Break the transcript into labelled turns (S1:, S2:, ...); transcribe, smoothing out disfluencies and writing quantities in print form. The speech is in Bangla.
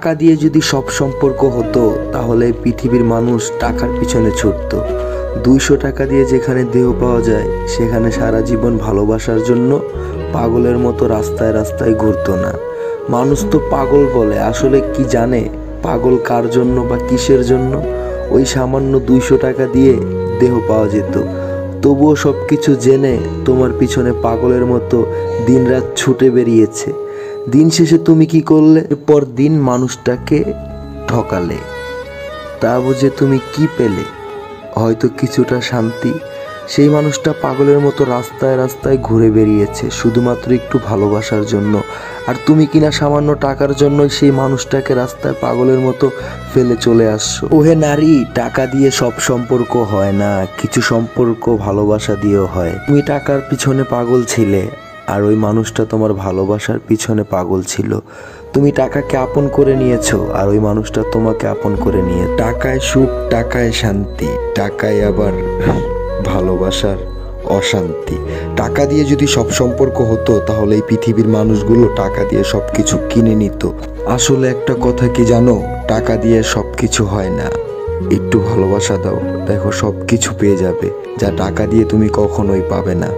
S1: টাকা দিয়ে যদি সব সম্পর্ক হতো তাহলে পৃথিবীর মানুষ টাকার পিছনে ছুটতো। 200 টাকা দিয়ে যেখানে দেহ পাওয়া যায় সেখানে সারা জীবন ভালোবাসার জন্য পাগলের মতো রাস্তায় রাস্তায় ঘুরতো না। মানুষ তো পাগল বলে, আসলে কি জানে পাগল কার জন্য বা কিসের জন্য? ওই সামান্য 200 টাকা দিয়ে দেহ পাওয়া যেত, তবুও সব কিছু জেনে তোমার পিছনে পাগলের মতো দিনরাত ছুটে বেরিয়েছে। দিন শেষে তুমি কি করলে? এরপর দিন মানুষটাকে ঠকালে। তা বুঝে তুমি কি পেলে? হয়তো কিছুটা শান্তি। সেই মানুষটা পাগলের মতো রাস্তায় রাস্তায় ঘুরে বেরিয়েছে শুধুমাত্র একটু ভালোবাসার জন্য, আর তুমি কিনা সামান্য টাকার জন্যই সেই মানুষটাকে রাস্তায় পাগলের মতো ফেলে চলে আসছো। ওহে নারী, টাকা দিয়ে সব সম্পর্ক হয় না, কিছু সম্পর্ক ভালোবাসা দিয়েও হয়। তুমি টাকার পিছনে পাগল ছিলে, আর ওই মানুষটা তোমার ভালোবাসার পিছনে পাগল ছিল। তুমি টাকাকে আপন করে নিয়েছো, আর ওই মানুষটা তোমাকে আপন করে নিয়ে। টাকায় সুখ, টাকায় শান্তি, টাকায় আবার ভালোবাসার অশান্তি। টাকা দিয়ে যদি সব সম্পর্ক হতো তাহলে এই পৃথিবীর মানুষগুলো টাকা দিয়ে সব কিছু কিনে নিত। আসলে একটা কথা কি জানো, টাকা দিয়ে সব কিছু হয় না। একটু ভালোবাসা দাও, দেখো সব কিছু পেয়ে যাবে, যা টাকা দিয়ে তুমি কখনোই পাবে না।